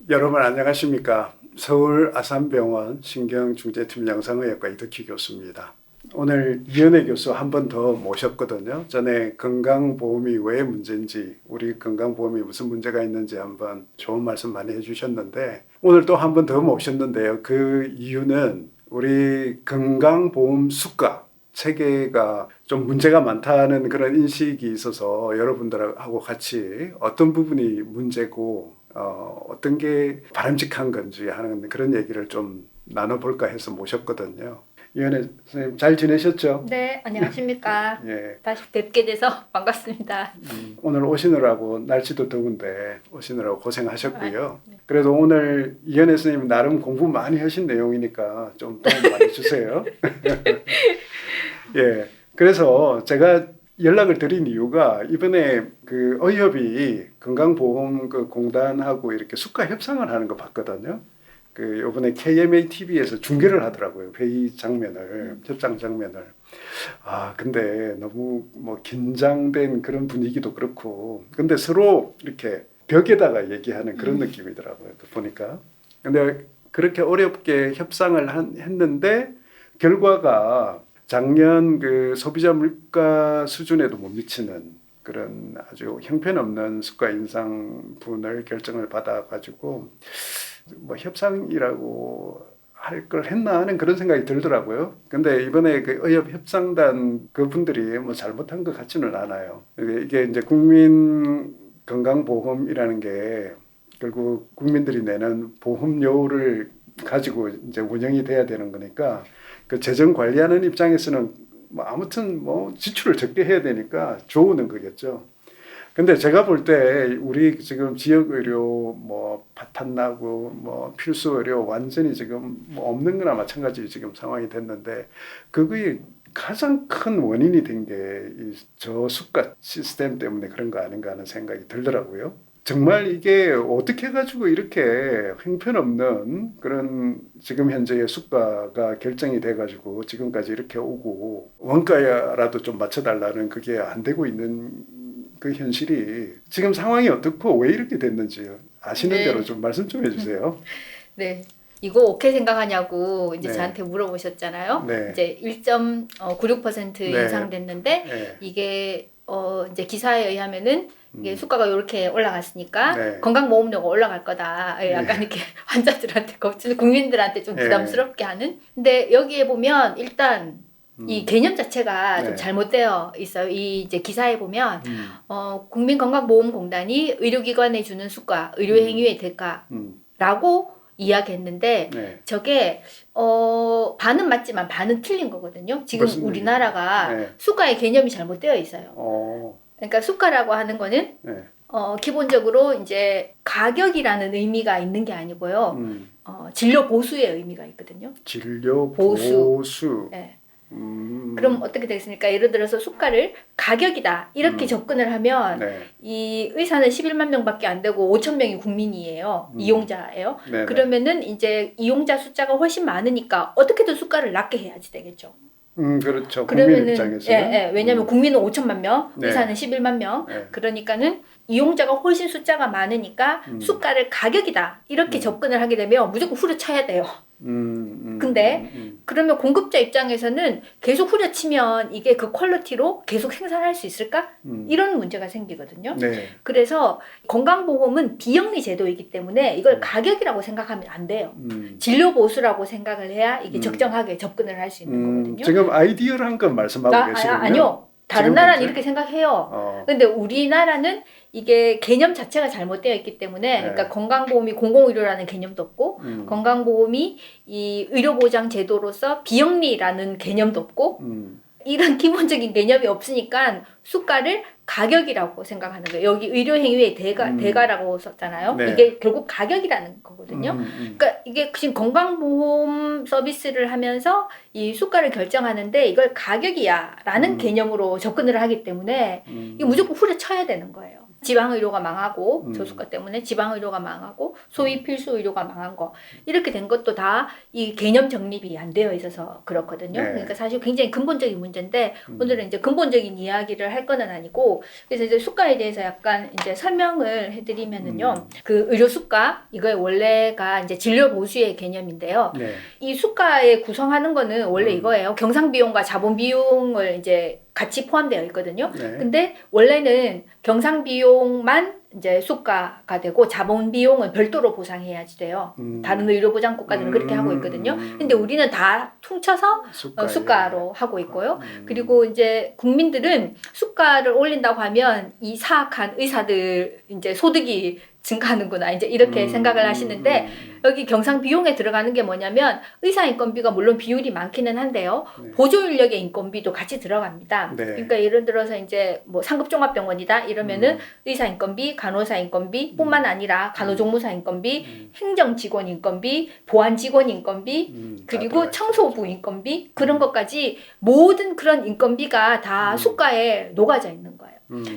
여러분 안녕하십니까? 서울 아산병원 신경중재팀 영상의학과 이덕희 교수입니다. 오늘 이현애 교수 한 번 더 모셨거든요. 전에 건강보험이 왜 문제인지, 우리 건강보험이 무슨 문제가 있는지 한번 좋은 말씀 많이 해주셨는데, 오늘 또 한 번 더 모셨는데요. 그 이유는 우리 건강보험 수가 체계가 좀 문제가 많다는 그런 인식이 있어서 여러분들하고 같이 어떤 부분이 문제고 어떤 게 바람직한 건지 하는 그런 얘기를 좀 나눠볼까 해서 모셨거든요. 이현애 선생님 잘 지내셨죠? 네, 안녕하십니까. 예. 다시 뵙게 돼서 반갑습니다. 오늘 오시느라고 날씨도 더운데 오시느라고 고생하셨고요. 그래도 오늘 이현애 선생님 나름 공부 많이 하신 내용이니까 좀 도움 많이 주세요. 예. 그래서 제가 연락을 드린 이유가 이번에 그 의협이 건강보험 그 공단하고 이렇게 수가 협상을 하는 거 봤거든요. 그 요번에 KMA TV에서 중계를 하더라고요. 회의 장면을, 협상 장면을. 아, 근데 너무 뭐 긴장된 그런 분위기도 그렇고, 근데 서로 이렇게 벽에다가 얘기하는 그런 느낌이더라고요. 그 보니까. 근데 그렇게 어렵게 협상을 했는데 결과가 작년 그 소비자 물가 수준에도 못 미치는 그런 아주 형편없는 수가 인상분을 결정을 받아가지고 뭐 협상이라고 할 걸 했나 하는 그런 생각이 들더라고요. 근데 이번에 그 의협 협상단 그분들이 뭐 잘못한 것 같지는 않아요. 이게 이제 국민 건강보험이라는 게 결국 국민들이 내는 보험료를 가지고 이제 운영이 돼야 되는 거니까 그 재정 관리하는 입장에서는 뭐 아무튼 뭐 지출을 적게 해야 되니까 좋은 거겠죠. 근데 제가 볼 때 우리 지금 지역 의료 뭐 파탄 나고 뭐 필수 의료 완전히 지금 뭐 없는 거나 마찬가지 지금 상황이 됐는데 그거에 가장 큰 원인이 된 게 이 저수가 시스템 때문에 그런 거 아닌가 하는 생각이 들더라고요. 정말 이게 어떻게 해가지고 이렇게 형편없는 그런 지금 현재의 수가가 결정이 돼가지고 지금까지 이렇게 오고 원가라도 좀 맞춰달라는 그게 안 되고 있는 그 현실이 지금 상황이 어떻고 왜 이렇게 됐는지요. 아시는 네. 대로 좀 말씀 좀 해주세요. 네. 이거 어떻게 생각하냐고 이제 네. 저한테 물어보셨잖아요. 네. 이제 1.96% 네. 인상됐는데 네. 이게 이제 기사에 의하면은 이게 음. 수가가 이렇게 올라갔으니까 네. 건강보험료가 올라갈 거다. 약간 이렇게 환자들한테 국민들한테 좀 네. 부담스럽게 하는. 근데 여기에 보면 일단 이 개념 자체가 네. 좀 잘못되어 있어요. 이 이제 기사에 보면 음. 국민건강보험공단이 의료기관에 주는 수가, 의료행위의 대가라고 이야기했는데 네. 저게 반은 맞지만 반은 틀린 거거든요. 지금 무슨 우리나라가 네. 수가의 개념이 잘못되어 있어요. 그러니까 수가라고 하는 거는 네. 기본적으로 이제 가격이라는 의미가 있는 게 아니고요. 진료 보수의 의미가 있거든요. 진료 보수. 보수. 네. 그럼 어떻게 되겠습니까? 예를 들어서 수가를 가격이다 이렇게 접근을 하면 네. 이 의사는 11만 명밖에 안 되고 5천 명이 국민이에요. 이용자예요. 네네. 그러면은 이제 이용자 숫자가 훨씬 많으니까 어떻게든 수가를 낮게 해야지 되겠죠. 그렇죠. 그러면은 국민 입장에서는. 왜냐면 국민은 5천만 명, 네. 의사는 11만 명. 네. 그러니까는 이용자가 훨씬 숫자가 많으니까 수가를 가격이다 이렇게 접근을 하게 되면 무조건 후려쳐야 돼요. 근데 그러면 공급자 입장에서는 계속 후려치면 이게 그 퀄리티로 계속 생산할 수 있을까? 이런 문제가 생기거든요. 네. 그래서 건강보험은 비영리 제도이기 때문에 이걸 가격이라고 생각하면 안 돼요. 진료 보수라고 생각을 해야 이게 적정하게 접근을 할 수 있는 거거든요. 지금 아이디어한 건 말씀하고 계시군요. 아니요. 다른 나라는 이렇게 생각해요. 근데 우리나라는 이게 개념 자체가 잘못되어 있기 때문에 그러니까 건강보험이 공공의료라는 개념도 없고 건강보험이 이 의료보장 제도로서 비영리라는 개념도 없고 이런 기본적인 개념이 없으니까 수가를 가격이라고 생각하는 거예요. 여기 의료행위의 대가라고 썼잖아요. 네. 이게 결국 가격이라는 거거든요. 그러니까 이게 지금 건강보험 서비스를 하면서 이 수가를 결정하는데 이걸 가격이야 라는 개념으로 접근을 하기 때문에 이게 무조건 후려쳐야 되는 거예요. 지방 의료가 망하고 저수가 때문에 지방 의료가 망하고 소위 필수 의료가 망한 거 이렇게 된 것도 다 이 개념 정립이 안 되어 있어서 그렇거든요. 네. 그러니까 사실 굉장히 근본적인 문제인데 오늘은 이제 근본적인 이야기를 할 거는 아니고 그래서 이제 수가에 대해서 약간 이제 설명을 해드리면은요. 그 의료 수가 이거의 원래가 이제 진료 보수의 개념인데요. 네. 이 수가에 구성하는 거는 원래 이거예요. 경상 비용과 자본 비용을 이제 같이 포함되어 있거든요. 네. 근데 원래는 경상 비용만 이제 수가가 되고 자본 비용은 별도로 보상해야지 돼요. 다른 의료보장 국가들은 그렇게 하고 있거든요. 근데 우리는 다 퉁쳐서 수가로 하고 있고요. 그리고 이제 국민들은 수가를 올린다고 하면 이 사악한 의사들 이제 소득이 증가하는구나 이제 이렇게 생각을 하시는데 여기 경상 비용에 들어가는 게 뭐냐면 의사 인건비가 물론 비율이 많기는 한데요. 네. 보조 인력의 인건비도 같이 들어갑니다. 네. 그러니까 예를 들어서 이제 뭐 상급 종합병원이다 이러면은 의사 인건비, 간호사 인건비뿐만 아니라 간호조무사 인건비, 행정 직원 인건비, 보안 직원 인건비, 그리고 청소부 인건비 그런 것까지 모든 그런 인건비가 다 수가에 녹아져 있는 거예요.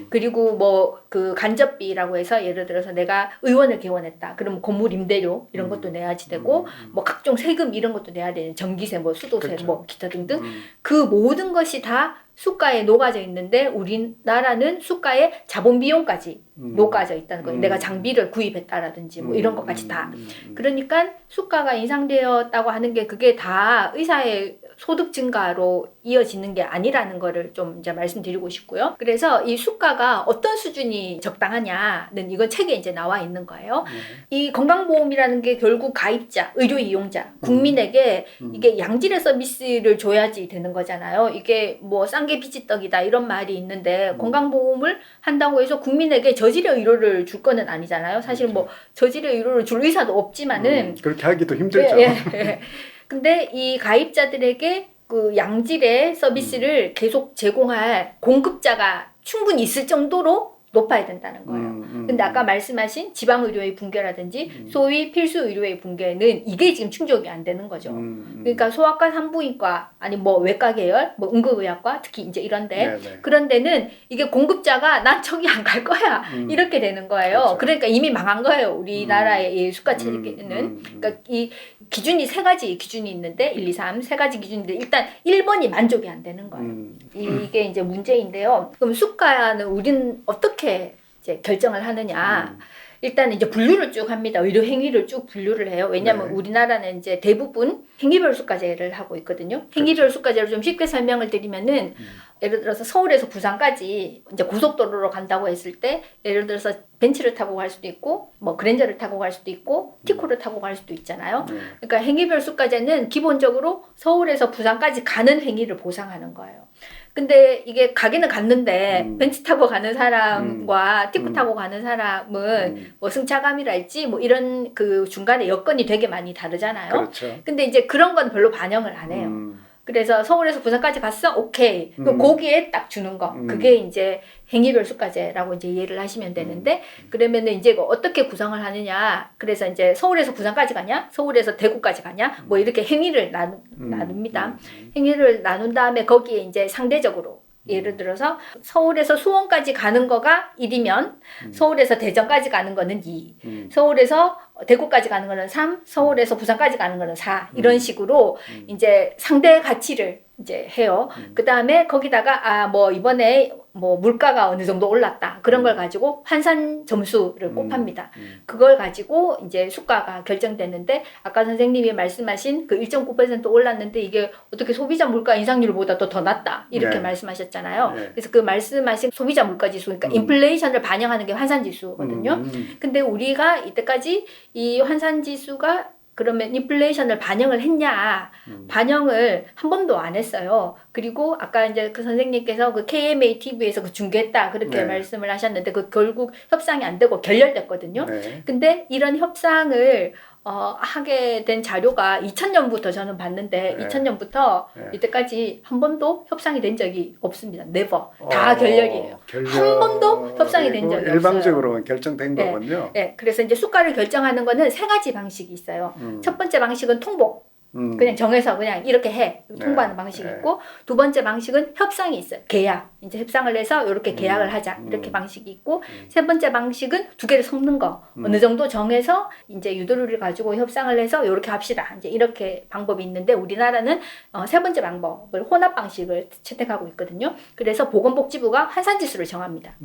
그리고 뭐 그 간접비라고 해서 예를 들어서 내가 의원을 개원했다. 그러면 건물 임대료 이런 것도 내야지 되고 뭐 각종 세금 이런 것도 내야 되는 전기세 뭐 수도세 그렇죠. 뭐 기타 등등 그 모든 것이 다 수가에 녹아져 있는데 우리나라는 수가에 자본 비용까지 녹아져 있다는 거예요. 내가 장비를 구입했다라든지 뭐 이런 것까지 다. 그러니까 수가가 인상되었다고 하는 게 그게 다 의사의 소득 증가로 이어지는 게 아니라는 거를 좀 이제 말씀드리고 싶고요. 그래서 이 수가가 어떤 수준이 적당하냐는 이건 책에 이제 나와 있는 거예요. 이 건강보험이라는 게 결국 가입자, 의료 이용자, 국민에게 이게 양질의 서비스를 줘야지 되는 거잖아요. 이게 뭐 싼 게 비지떡이다 이런 말이 있는데 건강보험을 한다고 해서 국민에게 저질의 의료를 줄 거는 아니잖아요. 사실 뭐 저질의 의료를 줄 의사도 없지만은 그렇게 하기도 힘들죠. 예. 근데 이 가입자들에게 그 양질의 서비스를 계속 제공할 공급자가 충분히 있을 정도로 높아야 된다는 거예요. 근데 아까 말씀하신 지방의료의 붕괴라든지 소위 필수 의료의 붕괴는 이게 지금 충족이 안 되는 거죠. 그러니까 소아과, 산부인과 아니 뭐 외과 계열, 뭐 응급의학과 특히 이제 이런데 네네. 그런 데는 이게 공급자가 난 저기 안 갈 거야 이렇게 되는 거예요. 그렇죠. 그러니까 이미 망한 거예요. 우리나라의 이 수가 체계는. 그러니까 이 기준이 세 가지 기준이 있는데 1, 2, 3 세 가지 기준인데 일단 1번이 만족이 안 되는 거예요. 이게 이제 문제인데요. 그럼 수가는 우리는 어떻게 이제 결정을 하느냐? 일단 이제 분류를 쭉 합니다. 의료 행위를 쭉 분류를 해요. 왜냐하면 네. 우리나라는 이제 대부분 행위별 수가제를 하고 있거든요. 행위별 수가제를 좀 쉽게 설명을 드리면은 예를 들어서 서울에서 부산까지 이제 고속도로로 간다고 했을 때 예를 들어서 벤츠를 타고 갈 수도 있고 뭐 그랜저를 타고 갈 수도 있고 티코를 타고 갈 수도 있잖아요. 그러니까 행위별 수가제는 기본적으로 서울에서 부산까지 가는 행위를 보상하는 거예요. 근데 이게 가기는 갔는데 벤츠 타고 가는 사람과 티코 타고 가는 사람은 뭐 승차감이랄지 뭐 이런 그 중간에 여건이 되게 많이 다르잖아요. 그렇죠. 근데 이제 그런 건 별로 반영을 안 해요. 그래서 서울에서 부산까지 갔어? 오케이. 그럼 거기에 딱 주는 거. 그게 이제 행위별 수가제라고 이제 이해를 하시면 되는데, 그러면은 이제 어떻게 구성을 하느냐. 그래서 이제 서울에서 부산까지 가냐? 서울에서 대구까지 가냐? 뭐 이렇게 행위를 나눕니다. 행위를 나눈 다음에 거기에 이제 상대적으로 예를 들어서 서울에서 수원까지 가는 거가 1이면 서울에서 대전까지 가는 거는 2, 서울에서 대구까지 가는 거는 3, 서울에서 부산까지 가는 거는 4 이런 식으로 이제 상대 가치를 이제 해요. 그 다음에 거기다가 뭐 이번에 뭐 물가가 어느 정도 올랐다 그런 걸 가지고 환산 점수를 곱합니다. 그걸 가지고 이제 수가가 결정되는데 아까 선생님이 말씀하신 그 1.9% 올랐는데 이게 어떻게 소비자 물가 인상률보다 더 낮다 이렇게 네. 말씀하셨잖아요. 네. 그래서 그 말씀하신 소비자 물가 지수 그러니까 인플레이션을 반영하는 게 환산 지수거든요. 근데 우리가 이때까지 이 환산 지수가 그러면 인플레이션을 반영을 했냐? 반영을 한 번도 안 했어요. 그리고 아까 이제 그 선생님께서 그 KMA TV에서 그 중계했다 그렇게 네. 말씀을 하셨는데 그 결국 협상이 안 되고 결렬됐거든요. 네. 근데 이런 협상을 하게 된 자료가 2000년부터 저는 봤는데 네. 2000년부터 네. 이때까지 한 번도 협상이 된 적이 없습니다. never. 다 결렬이에요. 한 번도 협상이 된 적이 일방적으로 없어요. 결정된 네. 거군요. 네, 그래서 이제 수가를 결정하는 거는 세 가지 방식이 있어요. 첫 번째 방식은 통보. 그냥 정해서 그냥 이렇게 해 통보하는 방식이 있고, 두 번째 방식은 협상이 있어요. 계약. 이제 협상을 해서 이렇게 계약을 하자 이렇게 방식이 있고, 세 번째 방식은 두 개를 섞는 거. 어느 정도 정해서 이제 유도리를 가지고 협상을 해서 이렇게 합시다. 이제 이렇게 방법이 있는데, 우리나라는 세 번째 방법을 혼합 방식을 채택하고 있거든요. 그래서 보건복지부가 환산지수를 정합니다.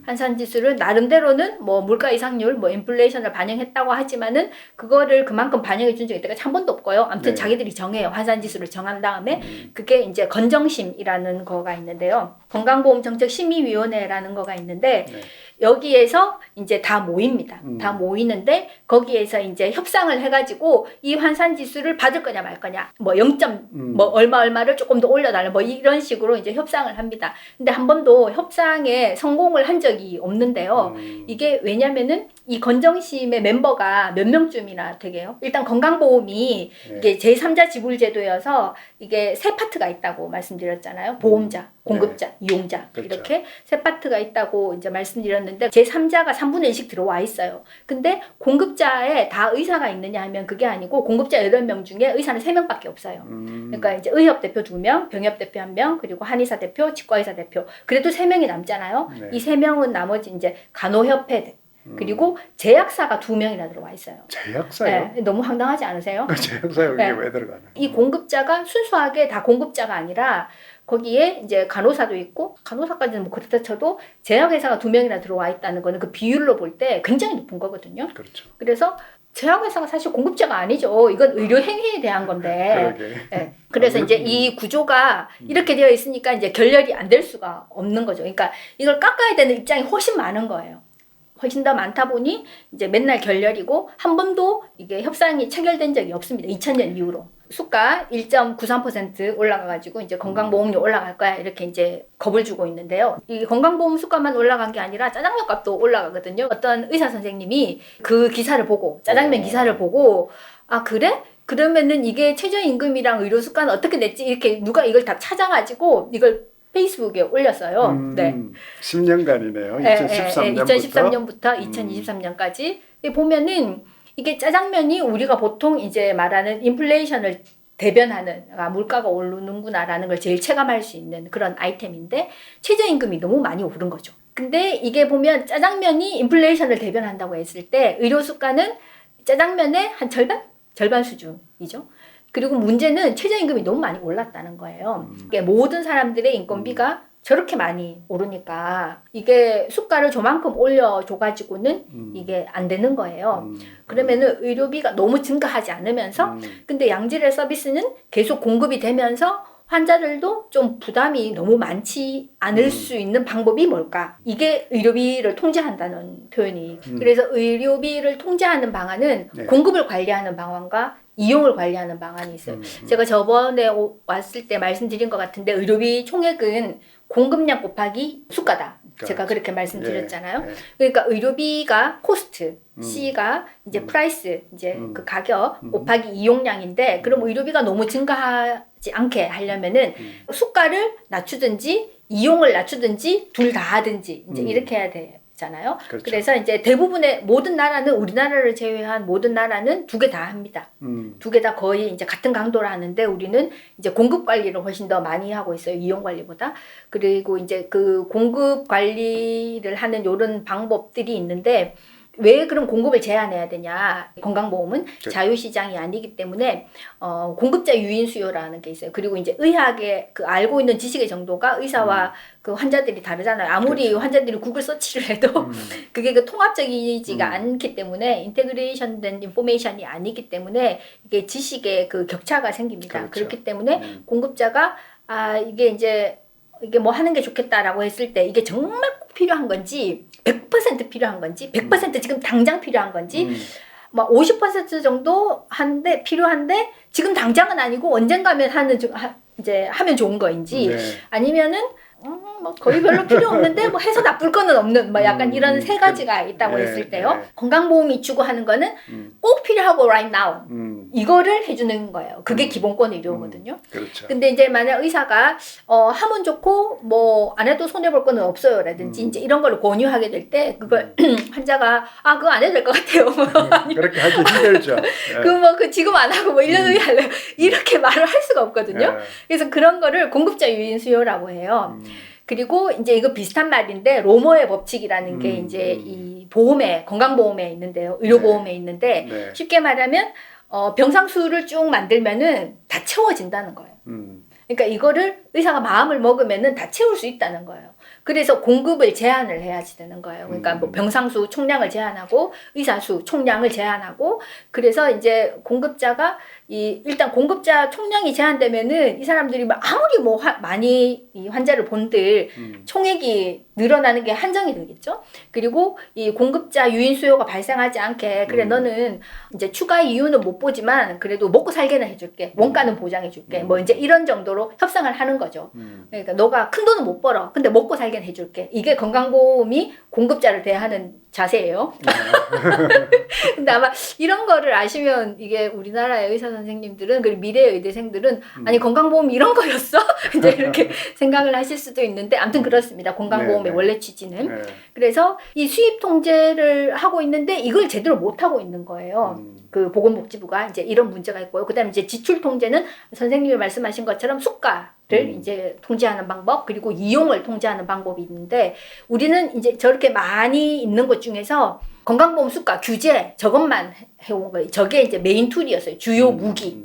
환산지수를 나름대로는 뭐 물가 이상률, 뭐 인플레이션을 반영했다고 하지만은 그거를 그만큼 반영해 준 적이 한 번도 없고요. 아무튼 자기들이 정해요. 환산지수를 정한 다음에 그게 이제 건정심이라는 거가 있는데요. 건강보험정책심의위원회라는 거가 있는데 여기에서 이제 다 모입니다. 다 모이는데 거기에서 이제 협상을 해가지고 이 환산지수를 받을 거냐 말 거냐, 뭐 0점 뭐 얼마를 조금 더 올려달라, 뭐 이런 식으로 이제 협상을 합니다. 근데 한 번도 협상에 성공을 한 적이 없는데요. 이게 왜냐면은 이 건정심의 멤버가 몇 명쯤이나 되게요. 일단 건강보험이 이게 제3자 지불제도여서 이게 세 파트가 있다고 말씀드렸잖아요. 보험자, 공급자, 이용자, 그렇죠. 이렇게 세 파트가 있다고 이제 말씀드렸는데, 제3자가 3분의 1씩 들어와 있어요. 근데 공급자에 다 의사가 있느냐 하면 그게 아니고, 공급자 8명 중에 의사는 3명밖에 없어요. 그러니까 이제 의협 대표 2명, 병협 대표 1명, 그리고 한의사 대표, 치과의사 대표. 그래도 3명이 남잖아요. 이 3명은 나머지 이제 간호협회, 그리고 제약사가 2명이나 들어와 있어요. 제약사요? 네, 너무 황당하지 않으세요? 제약사 여기 왜 들어가나? 이 공급자가 순수하게 다 공급자가 아니라 거기에 이제 간호사도 있고, 간호사까지는 뭐 그렇다 쳐도 제약회사가 2명이나 들어와 있다는 거는 그 비율로 볼 때 굉장히 높은 거거든요. 그렇죠. 그래서 제약회사가 사실 공급자가 아니죠. 이건 의료행위에 대한 건데. 네. 그래서 이제 이 구조가 이렇게 되어 있으니까 이제 결렬이 안 될 수가 없는 거죠. 그러니까 이걸 깎아야 되는 입장이 훨씬 많은 거예요. 훨씬 더 많다 보니 이제 맨날 결렬이고, 한 번도 이게 협상이 체결된 적이 없습니다. 2000년 이후로. 수가 1.93% 올라가가지고 이제 건강보험료 올라갈 거야 이렇게 이제 겁을 주고 있는데요. 이 건강보험 수가만 올라간 게 아니라 짜장면 값도 올라가거든요. 어떤 의사 선생님이 그 기사를 보고, 짜장면 기사를 보고, 아 그래? 그러면은 이게 최저임금이랑 의료 수가는 어떻게 됐지? 이렇게 누가 이걸 다 찾아가지고 이걸 페이스북에 올렸어요. 네. 10년간이네요. 2013년부터 2023년까지. 보면은 이게 짜장면이 우리가 보통 이제 말하는 인플레이션을 대변하는, 물가가 오르는구나라는 걸 제일 체감할 수 있는 그런 아이템인데, 최저임금이 너무 많이 오른 거죠. 근데 이게 보면 짜장면이 인플레이션을 대변한다고 했을 때 의료 수가는 짜장면의 한 절반 수준이죠. 그리고 문제는 최저임금이 너무 많이 올랐다는 거예요. 이게 모든 사람들의 인건비가 저렇게 많이 오르니까 이게 수가를 저만큼 올려줘가지고는 이게 안 되는 거예요. 그러면은 의료비가 너무 증가하지 않으면서, 근데 양질의 서비스는 계속 공급이 되면서 환자들도 좀 부담이 너무 많지 않을 수 있는 방법이 뭘까? 이게 의료비를 통제한다는 표현이. 그래서 의료비를 통제하는 방안은 공급을 관리하는 방안과 이용을 관리하는 방안이 있어요. 제가 저번에 왔을 때 말씀드린 것 같은데, 의료비 총액은 공급량 곱하기 수가다. 제가 그렇게 말씀드렸잖아요. 그러니까 의료비가 코스트, C가 이제 프라이스, 이제 그 가격 곱하기 이용량인데, 그럼 의료비가 너무 증가하지 않게 하려면은 수가를 낮추든지 이용을 낮추든지 둘 다 하든지 이제 이렇게 해야 되잖아요. 그렇죠. 그래서 이제 대부분의 모든 나라는, 우리나라를 제외한 모든 나라는 두 개 다 합니다. 두 개 다 거의 이제 같은 강도로 하는데, 우리는 이제 공급 관리를 훨씬 더 많이 하고 있어요. 이용 관리보다. 그리고 이제 그 공급 관리를 하는 이런 방법들이 있는데, 왜 그럼 공급을 제한해야 되냐? 건강보험은 자유시장이 아니기 때문에 공급자 유인 수요라는 게 있어요. 그리고 이제 의학의 그 알고 있는 지식의 정도가 의사와 그 환자들이 다르잖아요. 아무리 환자들이 구글 서치를 해도 그게 그 통합적이지가 않기 때문에, 인테그레이션된 인포메이션이 아니기 때문에 이게 지식의 그 격차가 생깁니다. 그렇기 때문에 공급자가 이게 뭐 하는 게 좋겠다라고 했을 때, 이게 정말 꼭 필요한 건지, 100% 필요한 건지, 100% 지금 당장 필요한 건지, 막 50% 정도 필요한데 지금 당장은 아니고 언젠가면 이제 하면 좋은 거인지, 아니면은 뭐 거의 별로 필요 없는데 뭐 해서 나쁠 거는 없는 뭐 약간 이런 세 가지가 있다고 했을 때요. 건강보험이 추구하는 거는 꼭 필요하고 right now 이거를 해주는 거예요. 그게 기본권 의료거든요. 그렇죠. 근데 이제 만약 의사가 하면 좋고 뭐 안 해도 손해 볼 거는 없어요라든지 이제 이런 걸 권유하게 될 때 그걸 환자가 그거 안 해도 될 것 같아요. 그렇게 하기 힘들죠. 그 지금 안 하고 뭐 1년 후에 할래요. 이렇게 말을 할 수가 없거든요. 그래서 그런 거를 공급자 유인 수요라고 해요. 그리고 이제 이거 비슷한 말인데 로머의 법칙이라는 게 이제 이 보험에 건강보험에 있는데요. 의료보험에 있는데 쉽게 말하면 병상수를 쭉 만들면은 다 채워진다는 거예요. 그러니까 이거를 의사가 마음을 먹으면은 다 채울 수 있다는 거예요. 그래서 공급을 제한을 해야지 되는 거예요. 그러니까 뭐 병상수 총량을 제한하고 의사수 총량을 제한하고 그래서 이제 공급자가 일단 공급자 총량이 제한되면은 이 사람들이 아무리 뭐 많이 이 환자를 본들 총액이 늘어나는 게 한정이 되겠죠. 그리고 이 공급자 유인 수요가 발생하지 않게 그래 너는 이제 추가 이유는 못 보지만 그래도 먹고 살게는 해줄게. 원가는 보장해줄게. 뭐 이제 이런 정도로 협상을 하는 거죠. 그러니까 너가 큰 돈은 못 벌어. 근데 먹고 살게는 해줄게. 이게 건강보험이 공급자를 대하는 자세예요. 근데 아마 이런 거를 아시면 이게 우리나라의 의사 선생님들은 그리고 미래의 의대생들은 아니 건강보험 이런 거였어? 이제 이렇게 생각을 하실 수도 있는데 아무튼 그렇습니다. 건강보험의 원래 취지는. 그래서 이 수입 통제를 하고 있는데 이걸 제대로 못 하고 있는 거예요. 그 보건복지부가 이제 이런 문제가 있고요. 그다음에 이제 지출 통제는 선생님이 말씀하신 것처럼 수가를 이제 통제하는 방법 그리고 이용을 통제하는 방법이 있는데 우리는 이제 저렇게 많이 있는 것 중에서 건강보험 수가 규제 저것만 해온 거예요. 저게 이제 메인 툴이었어요. 주요 무기.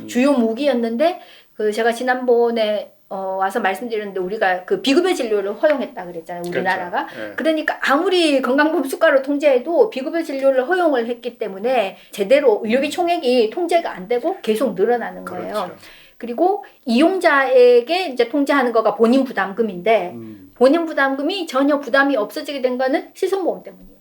주요 무기였는데 그 제가 지난번에 와서 말씀드렸는데 우리가 그 비급여 진료를 허용했다 그랬잖아요. 우리나라가. 그렇죠. 그러니까 아무리 건강보험 수가로 통제해도 비급여 진료를 허용을 했기 때문에 제대로 의료비 총액이 통제가 안 되고 계속 늘어나는 거예요. 그렇죠. 그리고 이용자에게 이제 통제하는 거가 본인 부담금인데 본인 부담금이 전혀 부담이 없어지게 된 거는 실손보험 때문이에요.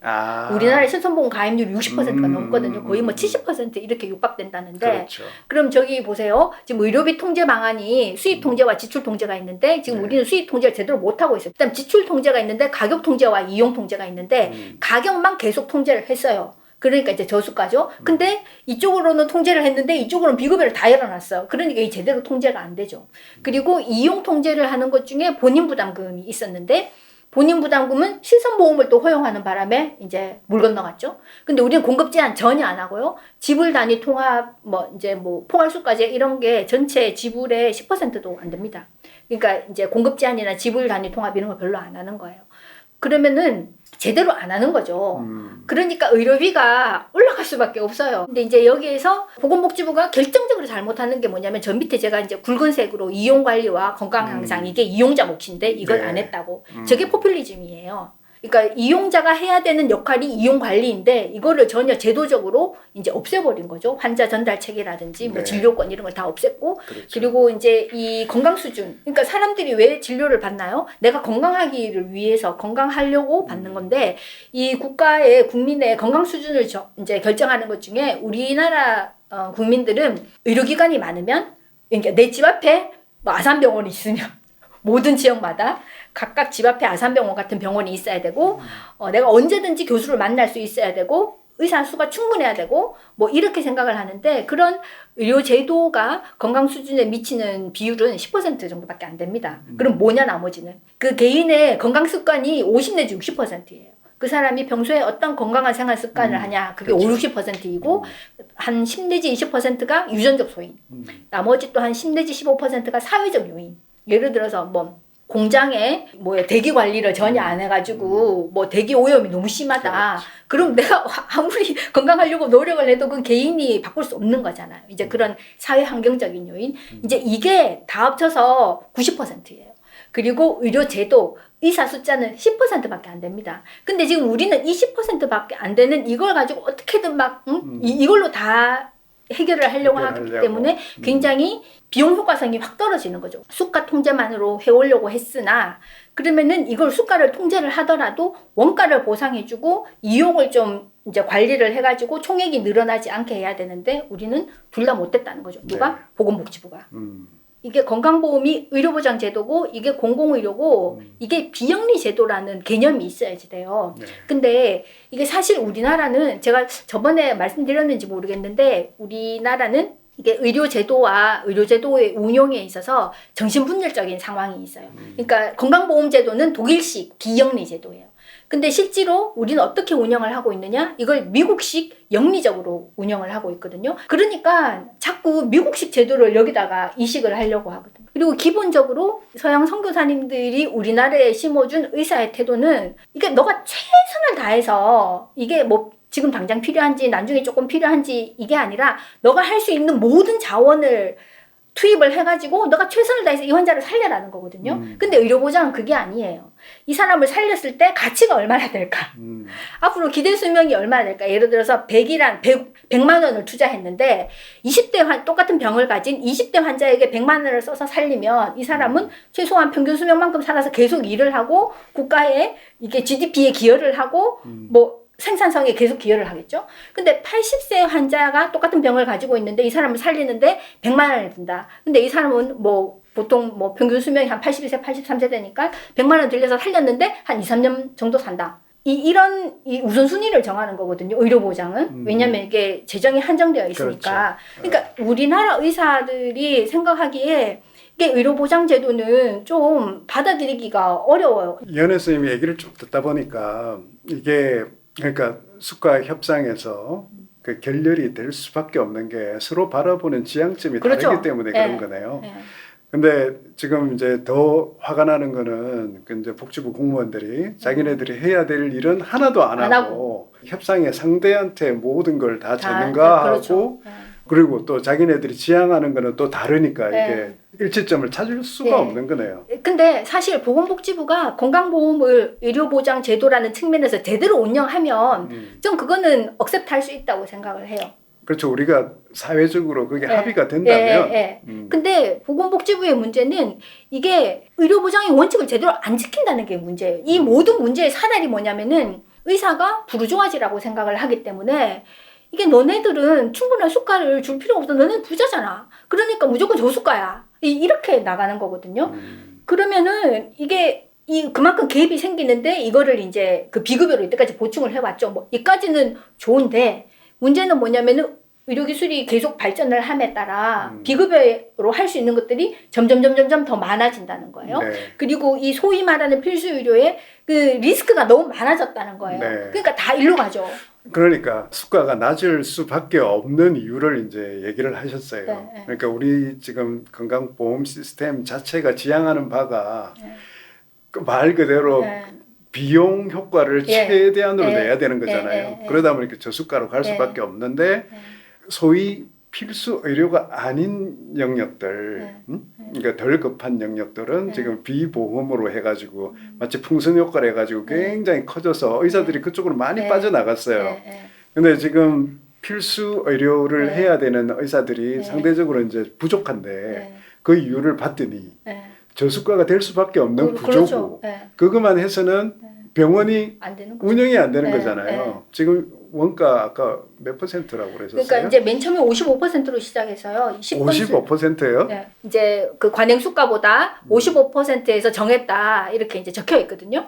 우리나라의 실손보험 가입률이 60%가 넘거든요. 거의 뭐 70% 이렇게 육박된다는데 그렇죠. 그럼 저기 보세요. 지금 의료비 통제 방안이 수입 통제와 지출 통제가 있는데 지금 우리는 수입 통제를 제대로 못하고 있어요. 그다음 지출 통제가 있는데 가격 통제와 이용 통제가 있는데 가격만 계속 통제를 했어요. 그러니까 이제 저수가죠. 근데 이쪽으로는 통제를 했는데 이쪽으로는 비급여를 다 열어놨어. 그러니까 이 제대로 통제가 안 되죠. 그리고 이용 통제를 하는 것 중에 본인 부담금이 있었는데 본인 부담금은 실손보험을 또 허용하는 바람에 이제 물 건너갔죠. 근데 우리는 공급 제한 전혀 안 하고요. 지불 단위 통합 이제 포괄수까지 이런 게 전체 지불의 10%도 안 됩니다. 그러니까 이제 공급 제한이나 지불 단위 통합 이런 거 별로 안 하는 거예요. 그러면은 제대로 안 하는 거죠. 그러니까 의료비가 올라갈 수밖에 없어요. 근데 이제 여기에서 보건복지부가 결정적으로 잘못하는 게 뭐냐면 저 밑에 제가 이제 굵은색으로 이용관리와 건강향상 이게 이용자 몫인데 이걸 안 했다고. 저게 포퓰리즘이에요. 그러니까 이용자가 해야 되는 역할이 이용 관리인데 이거를 전혀 제도적으로 이제 없애버린 거죠. 환자 전달 체계라든지 뭐 진료권 이런 걸 다 없앴고 그렇죠. 그리고 이제 이 건강 수준. 그러니까 사람들이 왜 진료를 받나요? 내가 건강하기를 위해서 건강하려고 받는 건데 이 국가의 국민의 건강 수준을 이제 결정하는 것 중에 우리나라 국민들은 의료기관이 많으면 그러니까 내 집 앞에 뭐 아산병원이 있으면 모든 지역마다 각각 집 앞에 아산병원 같은 병원이 있어야 되고 내가 언제든지 교수를 만날 수 있어야 되고 의사 수가 충분해야 되고 뭐 이렇게 생각을 하는데 그런 의료 제도가 건강 수준에 미치는 비율은 10% 정도밖에 안 됩니다. 그럼 뭐냐 나머지는 그 개인의 건강 습관이 50 내지 60%예요. 그 사람이 평소에 어떤 건강한 생활 습관을 하냐 그게 그렇죠. 50, 60%이고 한 10 내지 20%가 유전적 소인 나머지 또 한 10 내지 15%가 사회적 요인. 예를 들어서 뭐 공장에 대기 관리를 전혀 안 해가지고 뭐 대기 오염이 너무 심하다. 그럼 내가 아무리 건강하려고 노력을 해도 그 개인이 바꿀 수 없는 거잖아요. 이제 그런 사회 환경적인 요인. 이제 이게 다 합쳐서 90%예요. 그리고 의료 제도, 의사 숫자는 10%밖에 안 됩니다. 근데 지금 우리는 이 10%밖에 안 되는 이걸 가지고 어떻게든 이걸로 다 해결을 하려고 하기 때문에 굉장히 비용 효과성이 확 떨어지는 거죠. 수가 통제만으로 해오려고 했으나 그러면은 이걸 수가를 통제를 하더라도 원가를 보상해주고 이용을 좀 이제 관리를 해가지고 총액이 늘어나지 않게 해야 되는데 우리는 둘 다 못했다는 거죠. 누가? 보건복지부가. 이게 건강보험이 의료보장 제도고 이게 공공의료고 이게 비영리 제도라는 개념이 있어야지 돼요. 네. 근데 이게 사실 우리나라는 제가 저번에 말씀드렸는지 모르겠는데 우리나라는 이게 의료제도와 의료제도의 운용에 있어서 정신분열적인 상황이 있어요. 그러니까 건강보험제도는 독일식 비영리 제도예요. 근데 실제로 우리는 어떻게 운영을 하고 있느냐? 이걸 미국식 영리적으로 운영을 하고 있거든요. 그러니까 자꾸 미국식 제도를 여기다가 이식을 하려고 하거든요. 그리고 기본적으로 서양 선교사님들이 우리나라에 심어준 의사의 태도는 이게 너가 최선을 다해서 이게 뭐 지금 당장 필요한지 나중에 조금 필요한지 이게 아니라 너가 할 수 있는 모든 자원을 투입을 해가지고 너가 최선을 다해서 이 환자를 살려라는 거거든요. 근데 의료보장은 그게 아니에요. 이 사람을 살렸을 때 가치가 얼마나 될까? 앞으로 기대 수명이 얼마나 될까? 예를 들어서 100만 원을 투자했는데 20대 똑같은 병을 가진 20대 환자에게 100만 원을 써서 살리면 이 사람은 최소한 평균 수명만큼 살아서 계속 일을 하고 국가에 이게 GDP에 기여를 하고 뭐 생산성에 계속 기여를 하겠죠. 근데 80세 환자가 똑같은 병을 가지고 있는데 이 사람을 살리는데 100만 원이 든다. 근데 이 사람은 뭐 보통 뭐 평균 수명이 한 82세, 83세 되니까 100만 원 들여서 살렸는데 한 2, 3년 정도 산다. 이런 우선순위를 정하는 거거든요. 의료보장은. 왜냐면 이게 재정이 한정되어 있으니까. 그렇죠. 그러니까 우리나라 의사들이 생각하기에 이게 의료보장 제도는 좀 받아들이기가 어려워요. 연애 선생님 얘기를 쭉 듣다 보니까 이게 그러니까 수가 협상에서 그 결렬이 될 수밖에 없는 게 서로 바라보는 지향점이 그렇죠. 다르기 때문에 그런 거네요. 근데 지금 이제 더 화가 나는 거는 그 이제 복지부 공무원들이 자기네들이 해야 될 일은 하나도 안 하고 협상의 상대한테 모든 걸 다 전가하고 그렇죠. 그리고 또 자기네들이 지향하는 거는 또 다르니까 이게 일치점을 찾을 수가 없는 거네요. 근데 사실 보건복지부가 건강보험을 의료보장 제도라는 측면에서 제대로 운영하면 좀 그거는 억셉트할 수 있다고 생각을 해요. 그렇죠. 우리가 사회적으로 그게 합의가 된다면. 근데 보건복지부의 문제는 이게 의료보장의 원칙을 제대로 안 지킨다는 게 문제예요. 이 모든 문제의 사달이 뭐냐면은 의사가 부르주아지라고 생각을 하기 때문에 이게 너네들은 충분한 수가를 줄 필요가 없어. 너네는 부자잖아. 그러니까 무조건 저수가야. 이렇게 나가는 거거든요. 그러면은 이게 그만큼 갭이 생기는데 이거를 이제 그 비급여로 이때까지 보충을 해왔죠. 뭐 이까지는 좋은데 문제는 뭐냐면은 의료기술이 계속 발전을 함에 따라 비급여로 할 수 있는 것들이 점점 더 많아진다는 거예요. 네. 그리고 이 소위 말하는 필수 의료에 그 리스크가 너무 많아졌다는 거예요. 네. 그러니까 다 일로 가죠. 그러니까 수가가 낮을 수밖에 없는 이유를 이제 얘기를 하셨어요. 그러니까 우리 지금 건강보험 시스템 자체가 지향하는 바가 그 말 그대로 비용 효과를 최대한으로 내야 되는 거잖아요. 그러다 보니까 저수가로 갈 수밖에 없는데 소위 필수 의료가 아닌 영역들, 그러니까 덜 급한 영역들은 지금 비보험으로 해가지고 마치 풍선 효과를 해가지고 굉장히 커져서 의사들이 그쪽으로 많이 빠져나갔어요. 근데 지금 필수 의료를 해야 되는 의사들이 상대적으로 이제 부족한데 그 이유를 봤더니 저수가가 될 수밖에 없는 구조고 그렇죠. 그것만 해서는 병원이 운영이 안 되는 거잖아요. 지금 원가 아까 몇 %라고 그러셨어요? 그러니까 이제 맨 처음에 55%로 시작해서요. 55%요? 네. 이제 그 관행 수가보다 55%에서 정했다 이렇게 이제 적혀 있거든요.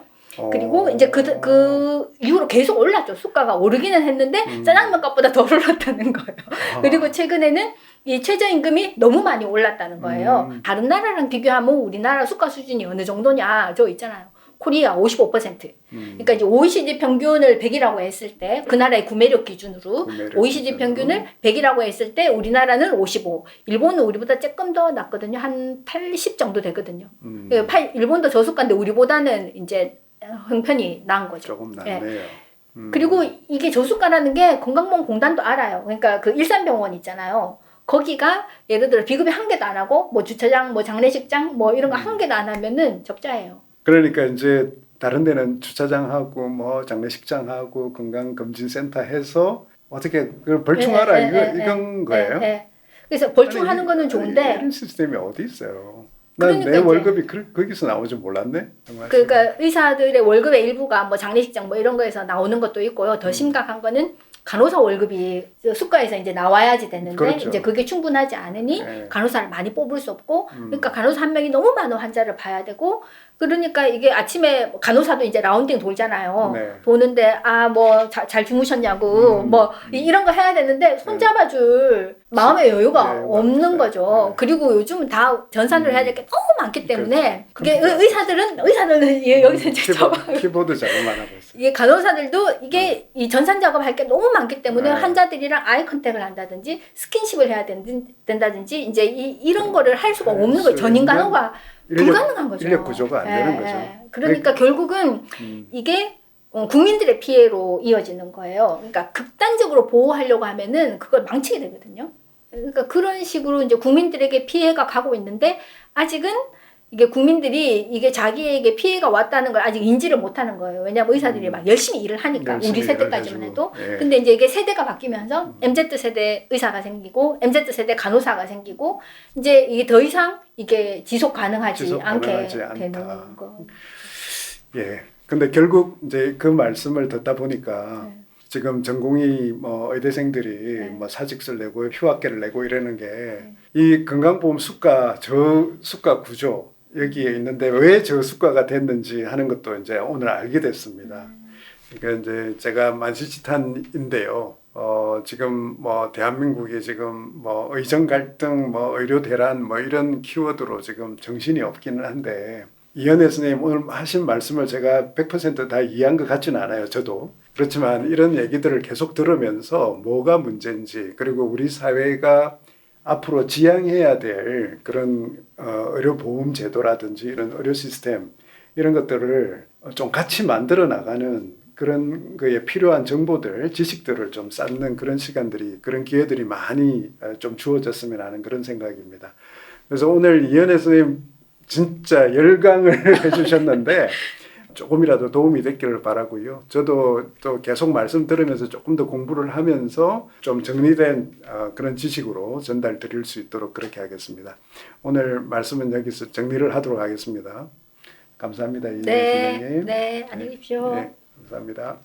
그리고 이제 그 이후로 계속 올랐죠. 수가가 오르기는 했는데 짜장면 값보다 더 올랐다는 거예요. 그리고 최근에는 이 최저임금이 너무 많이 올랐다는 거예요. 다른 나라랑 비교하면 우리나라 수가 수준이 어느 정도냐 저 있잖아요. 코리아 55%. 그러니까 이제 OECD 평균을 100이라고 했을 때 그 나라의 구매력 기준으로 OECD 평균을 100이라고 했을 때 우리나라는 55. 일본은 우리보다 조금 더 낮거든요. 한 80 정도 되거든요. 일본도 저수가인데 우리보다는 이제 형편이 나은 거죠. 조금 낫네요. 그리고 이게 저수가라는 게 건강보험공단도 알아요. 그러니까 그 일산병원 있잖아요. 거기가 예를 들어 비급여 한 개도 안 하고 뭐 주차장, 뭐 장례식장 뭐 이런 거 한 개도 안 하면은 적자예요. 그러니까 이제 다른 데는 주차장하고 뭐 장례식장하고 건강검진센터 해서 어떻게 그걸 벌충하라 이건 거예요? 그래서 벌충하는 거는 좋은데 이런 시스템이 어디 있어요? 난 내 그러니까 월급이 거기서 나올 줄 몰랐네. 그러니까 의사들의 월급의 일부가 뭐 장례식장 뭐 이런 거에서 나오는 것도 있고요. 더 심각한 거는 간호사 월급이 수가에서 이제 나와야지 되는데 그렇죠. 이제 그게 충분하지 않으니 네. 간호사를 많이 뽑을 수 없고 그러니까 간호사 한 명이 너무 많은 환자를 봐야 되고 그러니까 이게 아침에 간호사도 이제 라운딩 돌잖아요. 네. 도는데 뭐 잘 주무셨냐고 이런 거 해야 되는데 손잡아줄 마음의 여유가 네, 없는 맞아요. 거죠. 네. 그리고 요즘은 다 전산으로 해야 될 게 너무 많기 때문에 그렇죠. 그게 의사들은 여기서 이제 키보드 작업만 하고 있어요. 이게 간호사들도 이게 이 전산 작업할 게 너무 많기 때문에 네. 환자들이랑 아이 컨택을 한다든지 스킨십을 해야 된다든지 이제 이런 거를 할 수가 없는 거예요. 전인 간호가 불가능한 거죠. 인력 구조가 안 되는 거죠. 그러니까 결국은 이게 국민들의 피해로 이어지는 거예요. 그러니까 극단적으로 보호하려고 하면은 그걸 망치게 되거든요. 그러니까 그런 식으로 이제 국민들에게 피해가 가고 있는데 아직은 이게 국민들이 이게 자기에게 피해가 왔다는 걸 아직 인지를 못하는 거예요. 왜냐하면 의사들이 막 열심히 일을 하니까 우리 세대까지만 해도. 예. 근데 이제 이게 세대가 바뀌면서 MZ 세대 의사가 생기고 MZ 세대 간호사가 생기고 이제 이게 더 이상 이게 지속 가능하지 않게 되는 거. 예. 근데 결국 이제 그 말씀을 듣다 보니까 지금 전공의 의대생들이 사직서를 내고 휴학계를 내고 이러는 게 이 건강보험 수가 저수가 구조 여기에 있는데 왜 저수가가 됐는지 하는 것도 이제 오늘 알게 됐습니다. 그러니까 이제 제가 만시지탄인데요. 지금 대한민국이 지금 의정 갈등, 의료 대란 이런 키워드로 지금 정신이 없기는 한데 이현애 선생님 오늘 하신 말씀을 제가 100% 다 이해한 것 같지는 않아요. 저도. 그렇지만 이런 얘기들을 계속 들으면서 뭐가 문제인지 그리고 우리 사회가 앞으로 지향해야 될 그런 의료보험 제도라든지 이런 의료 시스템 이런 것들을 좀 같이 만들어 나가는 그런 거에 필요한 정보들, 지식들을 좀 쌓는 그런 시간들이, 그런 기회들이 많이 좀 주어졌으면 하는 그런 생각입니다. 그래서 오늘 이현애 선생님 진짜 열강을 해주셨는데 조금이라도 도움이 됐기를 바라고요. 저도 또 계속 말씀 들으면서 조금 더 공부를 하면서 좀 정리된 그런 지식으로 전달 드릴 수 있도록 그렇게 하겠습니다. 오늘 말씀은 여기서 정리를 하도록 하겠습니다. 감사합니다. 이현애 선생님. 네, 안녕히 계십시오. 네, 감사합니다.